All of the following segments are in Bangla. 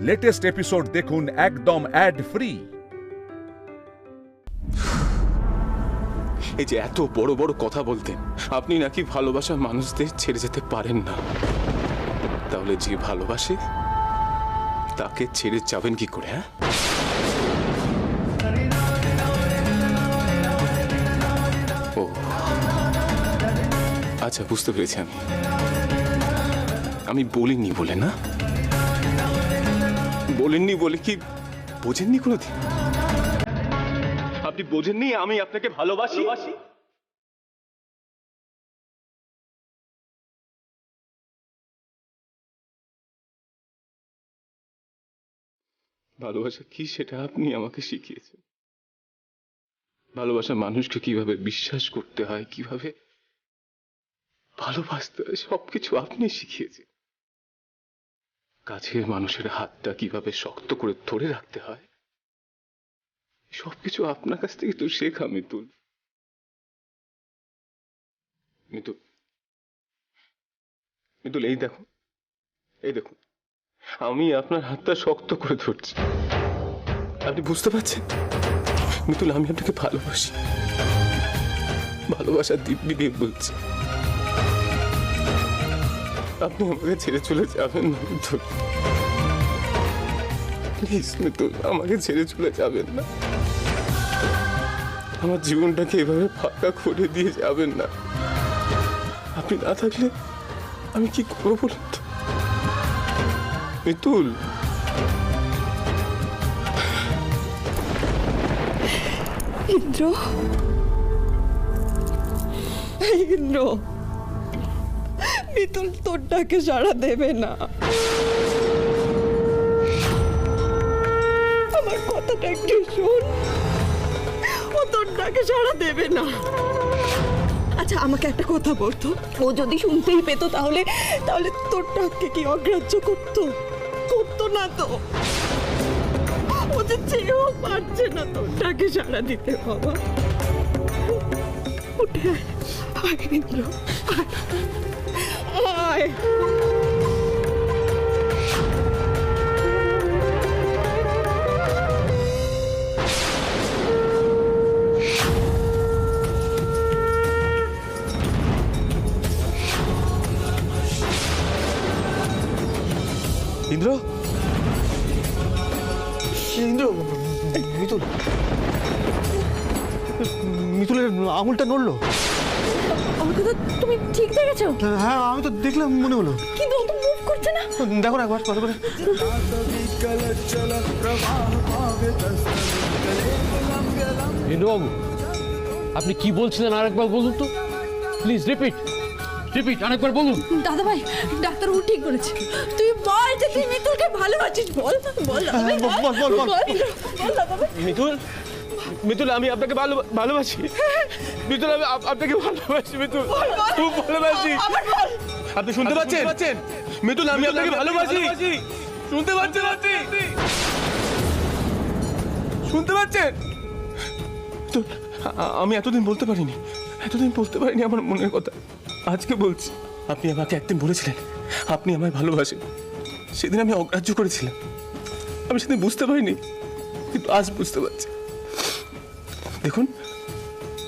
লেটেস্ট এপিসোড দেখুন একদম অ্যাড ফ্রি। এই যে এত বড় বড় কথা বলতেন, আপনি নাকি ভালোবাসার মানুষদের ছেড়ে যেতে পারেন না। তাহলে যে ভালোবাসে তাকে ছেড়ে যাবেন কি করে? হ্যাঁ, ও আচ্ছা, বুঝতে পেরেছি। আমি বলিনি বলে না, বলেননি বলে কি বোঝেননি কোনোদিন? আপনি বোঝেননি আমি আপনাকে ভালোবাসি। ভালোবাসা কি সেটা আপনি আমাকে শিখিয়েছেন। ভালোবাসা মানুষকে কিভাবে বিশ্বাস করতে হয়, কিভাবে ভালোবাসতে হয়, সবকিছু আপনি শিখিয়েছেন। কাছের মানুষের হাতটা কিভাবে শক্ত করে ধরে রাখতে হয়, সবকিছু আপনার কাছ থেকে তো শেখা। মিতুল, মিতুল, মিতুল, এই দেখুন, এই দেখুন, আমি আপনার হাতটা শক্ত করে ধরছি। আপনি বুঝতে পারছেন মিতুল, আমি আপনাকে ভালোবাসি। ভালোবাসার দিব্যি দিয়ে বলছি, আপনি আমাকে ছেড়ে চলে যাবেন না মিতুল। প্লিজ মিতুল, আমাকে ছেড়ে চলে যাবেন না। আমার জীবনটাকে এভাবে ফাঁকা করে দিয়ে যাবেন না। আপনি না থাকলে আমি কি করবো বলুন তো মিতুল? ইন্দ্র, ইন্দ্র, মিতুল তোর ডাকে সাড়া দেবে না। আমার কথাটা একটু শোন, ও তোর ডাকে সাড়া দেবে না। আচ্ছা, আমাকে একটা কথা বলতো, ও যদি শুনতেই পেত তাহলে তাহলে তোর ডাককে কি অগ্রাহ্য করতো? করতো না তো। ও যে চেয়েও পারছে না তোর ডাকে সাড়া দিতে। বাবা উঠে আয় ইন্দ্র, আয়। ইন্দ্র, ইন্দ্র, মিতুল, মিতুলের আঙুলটা নড়লো। আমার কথা তুমি ঠিক দেখেছো? হ্যাঁ, আমি তো দেখলাম, মনে হলো। কিন্তু ও তো মুভ করছে না। দেখো না একবার ভালো করে। ইন্দ্রবাবু, আপনি কি বলছিলেন আরেকবার বলুন তো প্লিজ। রিপিট, রিপিট, আরেকবার বলুন। দাদা ভাই, ডাক্তারবাবু ঠিক বলেছে। তুই বল যে তুই মিতুলকে ভালোবাসিস। বল বল দাদা ভাই, বল বল বল দাদা ভাই। মিতুল, মিতুল, আমি আপনাকে ভালোবাসি। মিতুল, আমি আপনাকে ভালোবাসি। মিতুল, খুব ভালোবাসি। আপনি শুনতে পাচ্ছেন? মিতুল, আমি আপনাকে ভালোবাসি। শুনতে পাচ্ছেন? শুনতে পাচ্ছেন? আমি এতদিন বলতে পারিনি আমার মনের কথা। আজকে বলছি। আপনি আমাকে একদিন বলেছিলেন আপনি আমায় ভালোবাসেন। সেদিন আমি অগ্রাহ্য করেছিলাম। আমি সেদিন বুঝতে পারিনি, কিন্তু আজ বুঝতে পারছি। দেখুন,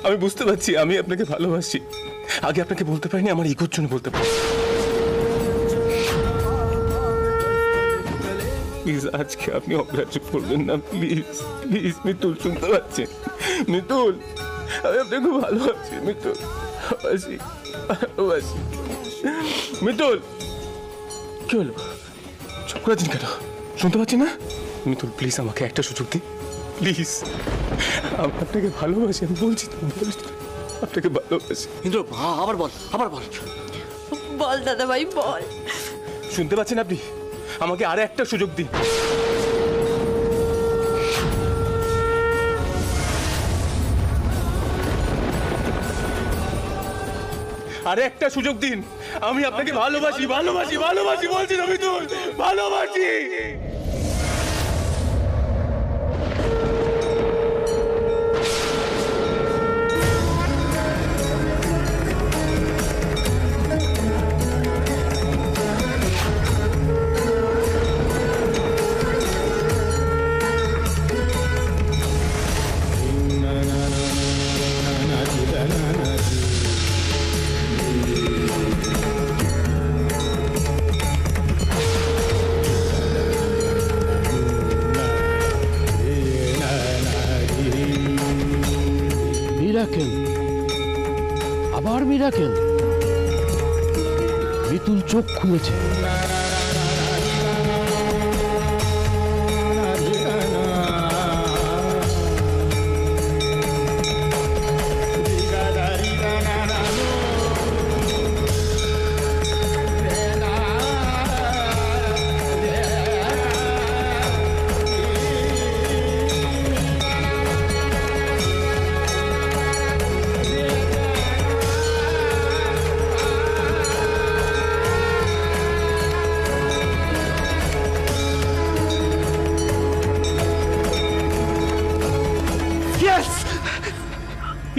আমি বুঝতে পারছি আমি আপনাকে ভালোবাসি। আগে আপনাকে বলতে পারিনি, আমার ইগোর জন্য বলতে পারি। প্লিজ, আজকে আপনি অগ্রাহ্য করবেন না। প্লিজ প্লিজ মিতুল, শুনতে পাচ্ছেন? মিতুল, আমি আপনাকে ভালোবাসি। মিতুল, ভালোবাসি। মিতুল, কি হলো? চুপ করেছেন কেন? শুনতে পাচ্ছেন না? মিতুল, প্লিজ আমাকে একটা সুযোগ দিন প্লিজ। আমি আপনাকে ভালোবাসি, আমি বলছি তো, আপনাকে ভালোবাসি। ইন্দ্র, আবার বল, আবার বল। বল দাদা ভাই, বল। শুনতে পাচ্ছেন আপনি? আমাকে আরে একটা সুযোগ দিন। আরে একটা সুযোগ দিন। আমি আপনাকে ভালোবাসি ভালোবাসি ভালোবাসি বলছি না মিতুল, ভালোবাসি। মিরাকেল, আবার মিরাকেল। মিতুল চোখ খুলেছে।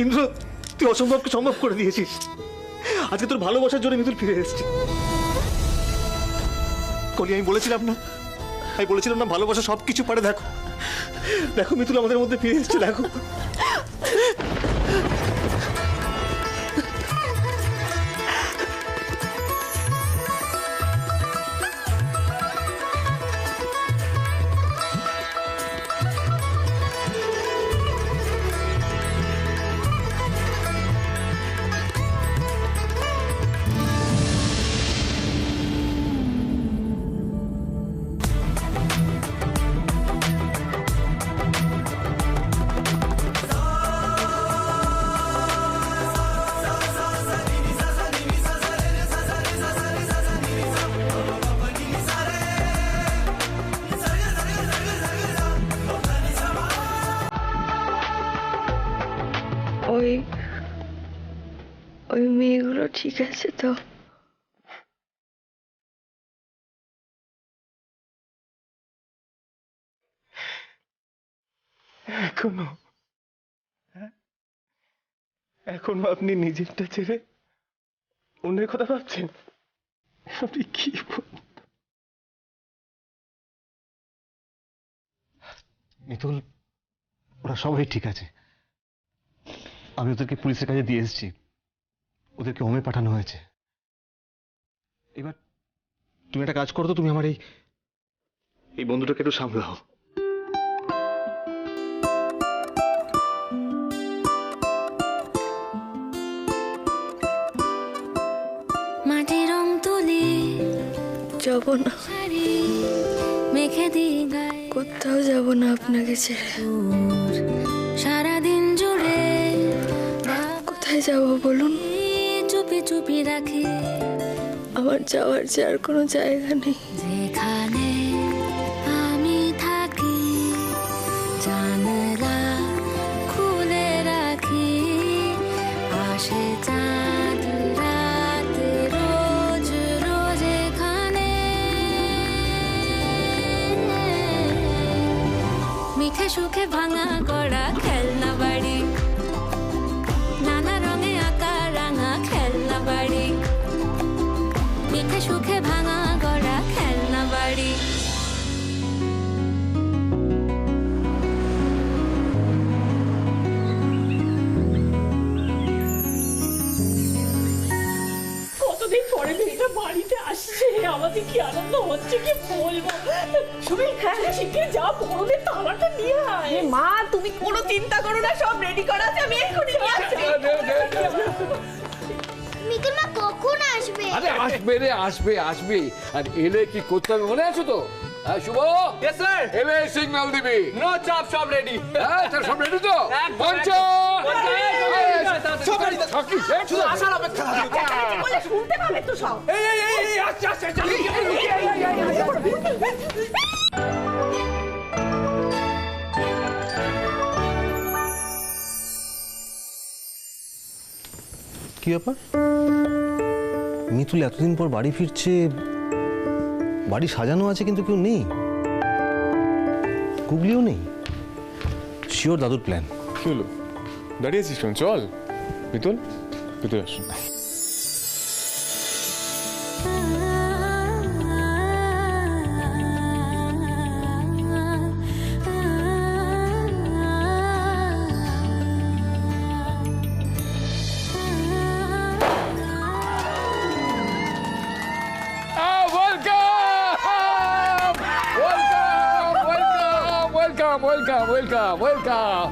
ইন্দ্র, তুই অসম্ভবকে সম্ভব করে দিয়েছিস। আজকে তোর ভালোবাসার জন্য মিতুল ফিরে এসেছে। কলি, আমি বলেছিলাম না ভালোবাসা সবকিছু পারে। দেখো দেখো, মিতুল আমাদের মধ্যে ফিরে এসেছে। দেখো, ওই মেয়েগুলো ঠিক আছে তো? এখনো আপনি নিজেরটা ছেড়ে অন্যের কথা ভাবছেন? আপনি কি মিতুল, ওরা সবাই ঠিক আছে। আমি ওদেরকে পুলিশের কাছে দিয়ে এসেছি। ওদেরকে হোমে পাঠানো হয়েছে। এবার তুমি একটা কাজ করো তো, তুমি আমার এই বন্ধুটাকে একটু সামলাও। মাটির রং তুলি যাব না, মেখে দিই গায়ে, কোথাও যাব না আপনাকে ছেড়ে। সারাদিন জুড়ে কোথায় যাব বলুন? চুপি চুপি রাখি, আমার যাওয়ার যে আর কোনো জায়গা নেই। যেখানে আমি থাকি জানলা খুলে রাখি, আসে চাঁদ রাত রোজ রোজ এখানে। মিঠে সুখে ভাঙা গড়া খেলনা বাড়ি, নানা রঙে আঁকা রাঙা খেলনা বাড়ি, মিঠে সুখে ভাঙা গড়া খেলনা বাড়ি। কতদিন পরে মেয়েটা বাড়িতে আসছে, আমাদের কি আনন্দ হচ্ছে কি বলবো। তুমি শিগগির যা পরনে তালাটা নিয়ে আয়। মা, তুমি কোনো চিন্তা করো না, সব রেডি করা আছে, আমি এক্ষুনি নিয়ে আসছি। মিতুল মা কখন আসবে? আরে আসবে রে, আসবে আসবে। আর এলে কি করতে হবে মনে আছে তো? হ্যাঁ শুভ, ইয়েস স্যার। এলে সিগন্যাল দিবি। নো চাপ, সব রেডি। হ্যাঁ তোর সব রেডি তো? মঞ্চ শুধু আসার অপেক্ষা। বলে শুনতে পাবে তো সব। কি ব্যাপার? মিতুল এতদিন পর বাড়ি ফিরছে, বাড়ি সাজানো আছে কিন্তু কেউ নেই, গুগলিও নেই। শিওর দাদুর প্ল্যান। কি হলো, দাঁড়িয়ে আছিস কেন? চল মিতুল, ভিতরে আসুন। Welcome welcome welcome.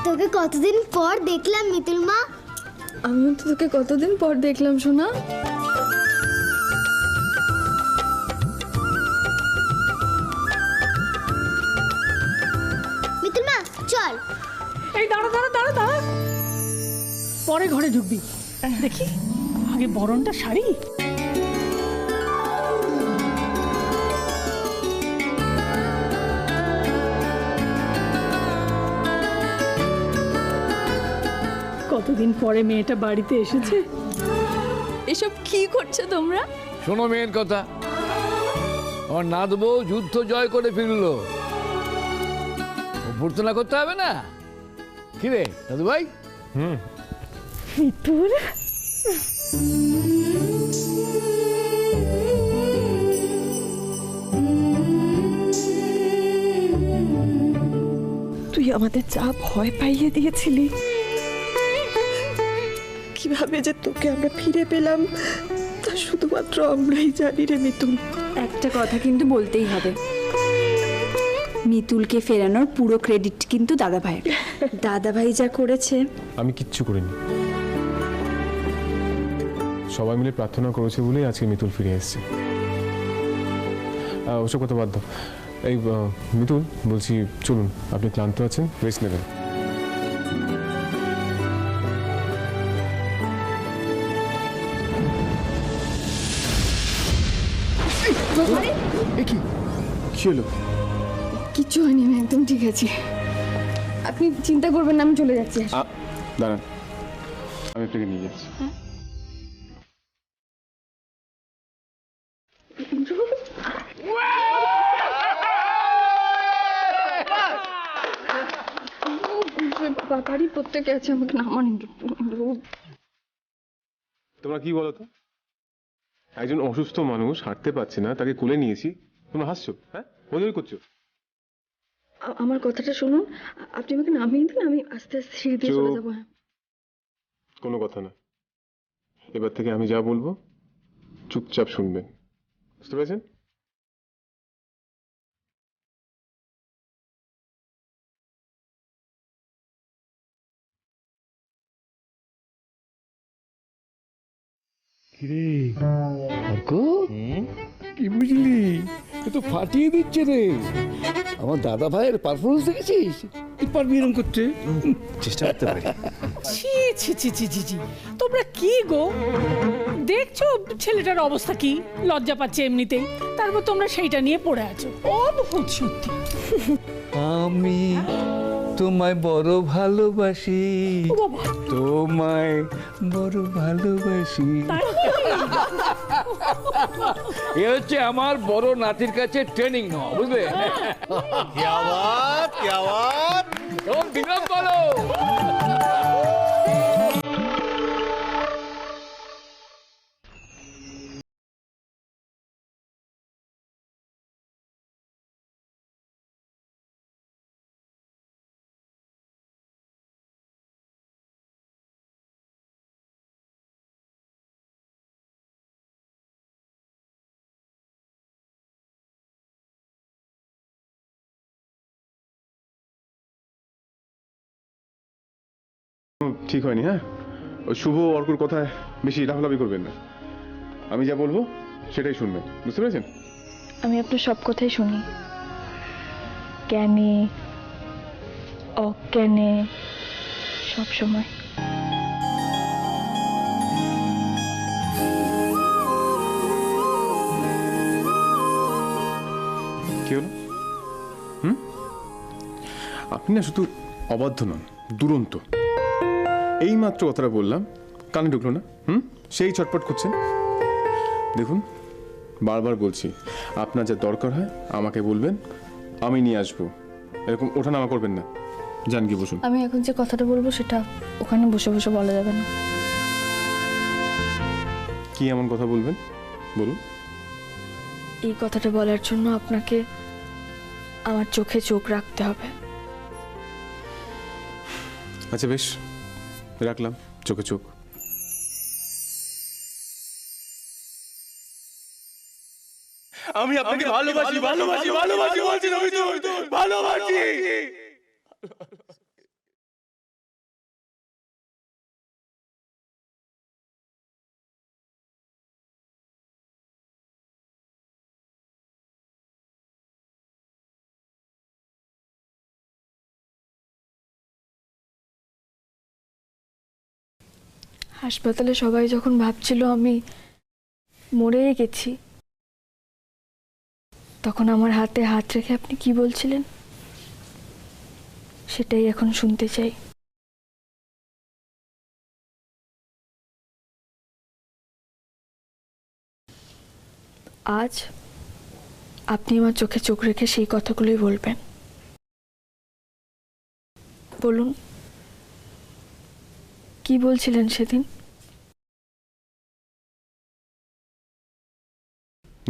তোকে কতদিন পর দেখলাম মিতুল মা। আমিও তো তোকে কতদিন পর দেখলাম সোনা। মিতুল মা চল। এই দাঁড়া দাঁড়া দাঁড়া দাঁড়া, পরে ঘরে ঢুকবি। দেখি আগে বরণটা শাড়ি। কতদিন পরে মেয়েটা বাড়িতে এসেছে। এসব কি করছো তোমরা? শোনো মেয়ের কথা, আমার নাত বউ যুদ্ধ জয় করে ফিরলো, অভ্যর্থনা করতে হবে না? কিরে দাদু ভাই? মিতুল, তুই আমাদের যা ভয় পাইয়ে দিয়েছিলি, কিভাবে যে তোকে আমরা ফিরে পেলাম তা শুধুমাত্র আমরাই জানি রে মিতুল। একটা কথা কিন্তু বলতেই হবে, মিতুলকে ফেরানোর পুরো ক্রেডিট কিন্তু দাদাভাইয়ের। দাদাভাই যা করেছে। আমি কিচ্ছু করিনি, সবাই মিলে প্রার্থনা করেছে বলেই আজকে মিতুল ফিরে এসেছে। ওসব কথা বাদ দাও। এই মিতুল বলছি, চলুন, আপনি ক্লান্ত আছেন, রেস্ট নেবেন। কি হলো? কিচ্ছু হয়নি, আমি একদম ঠিক আছি, আপনি চিন্তা করবেন না, আমি চলে যাচ্ছি। দাঁড়ান, আমি আপনাকে নিয়ে যাচ্ছি। বাড়ির প্রত্যেকে আছে, আমাকে নামান। তোমরা কি বলো তো, একজন অসুস্থ মানুষ হাঁটতে পারছে না, তাকে কোলে নিয়েছি, তোমরা হাসছো? হ্যাঁ, ওদের করছো। আমার কথাটা শুনুন, আপনি আমাকে নামিয়ে দিন, আমি আস্তে আস্তে সিঁড়ি দিয়ে চলে যাবো। কোনো কথা না, এবার থেকে আমি যা বলবো চুপচাপ শুনবেন, বুঝতে পেরেছেন? কিরে অর্ক, কি বুঝলি? এ তো ফাটিয়ে দিচ্ছে রে। আমার দাদা ভাইয়ের পারফরমেন্স দেখেছিস? তুই পারবি এরকম করতে? চেষ্টা করতে পারি। ছি ছি ছি ছি ছি ছি, তোমরা কি গো দেখছো ছেলেটার অবস্থা কি? লজ্জা পাচ্ছে এমনিতেই, তারপর তোমরা সেইটা নিয়ে পড়ে আছো। অদ্ভুত সত্যি। আমি তোমায় বড় ভালোবাসি, তোমায় বড় ভালোবাসি। এ হচ্ছে আমার বড় নাতির কাছে ট্রেনিং নাও, বুঝলে? কেমন বিরাম বলো? ঠিক হয়নি। হ্যাঁ, ওই শুভ অর্কুর কথায় বেশি লাফালাফি করবেন না, আমি যা বলবো সেটাই শুনবেন, বুঝতে পেরেছেন? আমি আপনার সব কথাই শুনি, জ্ঞানে অজ্ঞানে সব সময়। কি হলো? আপনি না শুধু অবাধ্য নন, দুরন্ত। এই মাত্র কথাটা বললাম, কানে ঢুকলো না? সেই চটপট করছেন। দেখুন, বারবার বলছি, আপনার যা দরকার হয় আমাকে বলবেন, আমি নিয়ে আসবো। এরকম ওঠানামা করবেন না। যান গিয়ে বসুন। আমি এখন যে কথাটা বলবো সেটা ওখানে বসে বসে বলা যাবে না। কি এমন কথা বলবেন, বলুন। এই কথাটা বলার জন্য আপনাকে আমার চোখে চোখ রাখতে হবে। আচ্ছা বেশ, রাখলাম চোখে চোখ। আমি আপনাকে ভালোবাসি, ভালোবাসি, ভালোবাসি বলছি, ভালোবাসি। হাসপাতালে সবাই যখন ভাবছিল আমি মরেই গেছি, তখন আমার হাতে হাত রেখে আপনি কি বলছিলেন সেটাই এখন শুনতে চাই। আজ আপনি আমার চোখে চোখ রেখে সেই কথাগুলোই বলবেন। বলুন, কি বলছিলেন সেদিন?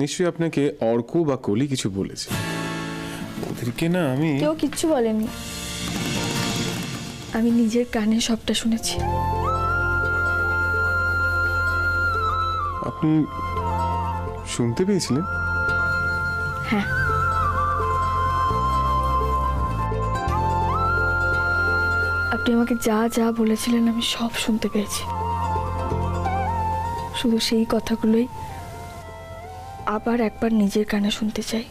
নিশ্চয়ই আপনাকে অর্ক বা কলি কিছু বলেছে। ওদেরকে না আমি কেউ কিচ্ছু বলেনি, আমি নিজের কানে সবটা শুনেছি। আপনি শুনতে পেয়েছিলেন? হ্যাঁ, আপনি আমাকে যা যা বলেছিলেন আমি সব শুনতে পেয়েছি। শুধু সেই কথাগুলোই আবার একবার নিজের কানে শুনতে চাই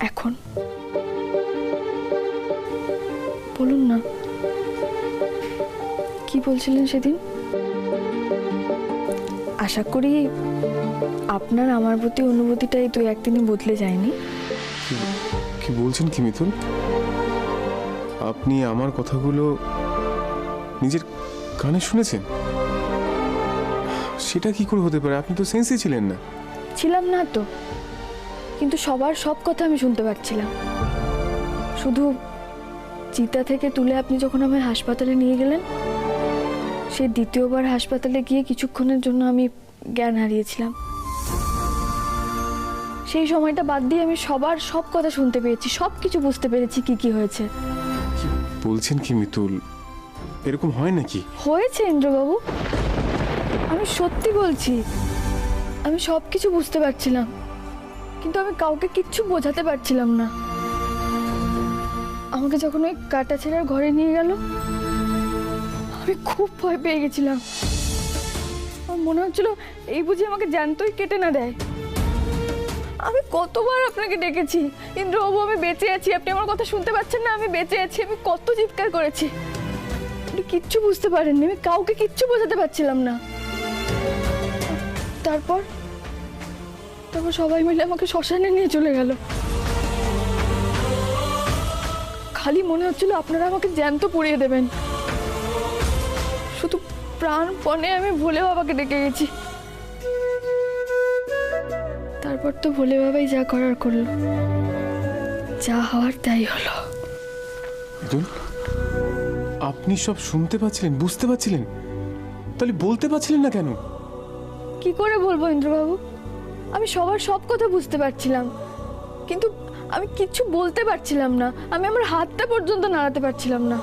এখন। বলুন না, কি বলছিলেন সেদিন? আশা করি আপনার আমার প্রতি অনুভূতিটাই দু একদিনে বদলে যায়নি। কি বলছেন কি মিথুন? আপনি আমার কথাগুলো নিজের কানে শুনেছেন? সেটা কি করে হতে পারে? আপনি তো সেন্সই ছিলেন না। ছিলাম না তো, কিন্তু সবার সব কথা আমি শুনতে পাচ্ছিলাম। শুধু চিতা থেকে তুলে আপনি যখন আমায় হাসপাতালে নিয়ে গেলেন, সে দ্বিতীয়বার হাসপাতালে গিয়ে কিছুক্ষণের জন্য আমি জ্ঞান হারিয়েছিলাম। সেই সময়টা বাদ দিয়ে আমি সবার সব কথা শুনতে পেয়েছি, সব কিছু বুঝতে পেরেছি কি কি হয়েছে। কি বলছেন কি মিতুল? এরকম হয় নাকি? হয়েছে ইন্দ্রবাবু, আমি সত্যি বলছি। আমি সব কিছু বুঝতে পারছিলাম, কিন্তু আমি কাউকে কিচ্ছু বোঝাতে পারছিলাম না। আমাকে যখন ওই কাটাছেড়ার ঘরে নিয়ে গেল, আমি খুব ভয় পেয়ে গেছিলাম। আমার মনে হচ্ছিল এই বুঝি আমাকে জ্যান্তই কেটে না দেয়। আমি কতবার আপনাকে ডেকেছি, ইন্দ্রবাবু আমি বেঁচে আছি, আপনি আমার কথা শুনতে পাচ্ছেন না, আমি বেঁচে আছি। আমি কত চিৎকার করেছি, আপনি কিচ্ছু বুঝতে পারেননি। আমি কাউকে কিচ্ছু বোঝাতে পারছিলাম না। তারপর সবাই মিলে আমাকে শ্মশানে নিয়ে চলে গেল। খালি মনে হচ্ছিল আপনারা আমাকে জ্যান্ত পুড়িয়ে দেবেন। শুধু প্রাণপণে আমি ভোলে বাবাকে ডেকে গেছি। তারপর তো ভোলে বাবাই যা করার করলো, যা হওয়ার তাই হলো। মিতুল, আপনি সব শুনতে পাচ্ছিলেন, বুঝতে পাচ্ছিলেন, তাহলে বলতে পারছিলেন না কেন? কি করে বলবো ইন্দ্রবাবু? আমি সবার সব কথা বুঝতে পারছিলাম, কিন্তু আমি কিচ্ছু বলতে পারছিলাম না। আমি আমার হাতটা পর্যন্ত নাড়াতে পারছিলাম না।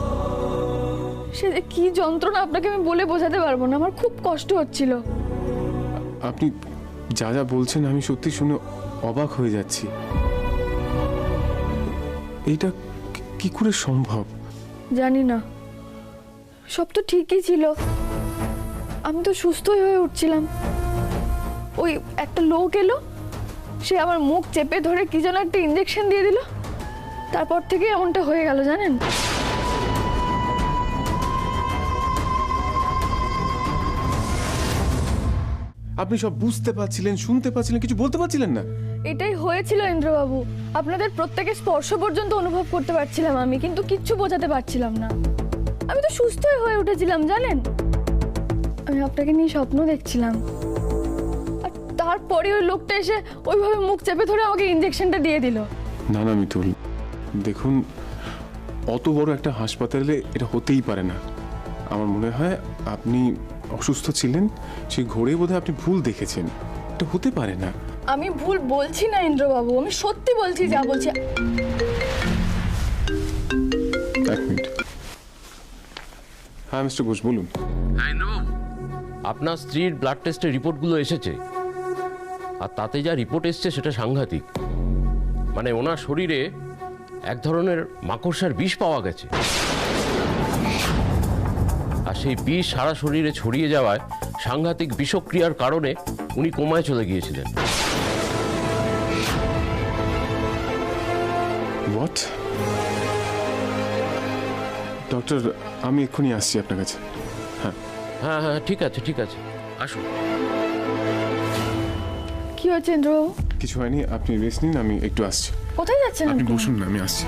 সে যে কি যন্ত্রণা আপনাকে আমি বলে বোঝাতে পারবো না। আমার খুব কষ্ট হচ্ছিল। আপনি যা যা বলছেন আমি সত্যি শুনে অবাক হয়ে যাচ্ছি। এইটা কি করে সম্ভব? জানি না, সব তো ঠিকই ছিল। আমি তো সুস্থই হয়ে উঠছিলাম। ওই একটা লোক এলো, সে আমার মুখ চেপে ধরে কি যেন একটা ইঞ্জেকশন দিয়ে দিল। তারপর থেকে এমনটা হয়ে গেল জানেন। আপনি সব বুঝতে পারছিলেন, শুনতে পাচ্ছিলেন, কিছু বলতে পারছিলেন না? এটাই হয়েছিল ইন্দ্রবাবু। আপনাদের প্রত্যেকের স্পর্শ পর্যন্ত অনুভব করতে পারছিলাম আমি, কিন্তু কিচ্ছু বোঝাতে পারছিলাম না। আমি তো সুস্থই হয়ে উঠেছিলাম জানেন। আমি আপনাকে নিয়ে স্বপ্ন দেখছিলাম, আর তারপরে ওই লোকটা এসে ওইভাবে মুখ চেপে ধরে আমাকে ইঞ্জেকশনটা দিয়ে দিল। না না মিতুল, দেখুন, অত বড় একটা হাসপাতালে এটা হতেই পারে না। আমার মনে হয় আপনি অসুস্থ ছিলেন, সেই ঘোরে বোধহয় আপনি ভুল দেখেছেন। এটা হতে পারে না। আমি ভুল বলছি না ইন্দ্রবাবু, আমি সত্যি বলছি যা বলছি। এক মিনিট। হ্যাঁ মিস্টার ঘোষ বলুন। আপনার স্ত্রীর ব্লাড টেস্টের রিপোর্টগুলো এসেছে, আর তাতে যা রিপোর্ট এসছে সেটা সাংঘাতিক। মানে ওনার শরীরে এক ধরনের মাকড়সার বিষ পাওয়া গেছে, আর সেই বিষ সারা শরীরে ছড়িয়ে যাওয়ায় সাংঘাতিক বিষক্রিয়ার কারণে উনি কোমায় চলে গিয়েছিলেন। হোয়াট? ডক্টর, আমি এক্ষুনি আসছি আপনার কাছে। হ্যাঁ হ্যাঁ হ্যাঁ ঠিক আছে ঠিক আছে, আসুন। কি হয়েছে চন্দ্রবাবু? কিছু হয়নি, আপনি রেস্ট নিন, আমি একটু আসছি। কোথায় যাচ্ছেন আপনি আপনি? বসুন না, আমি আসছি।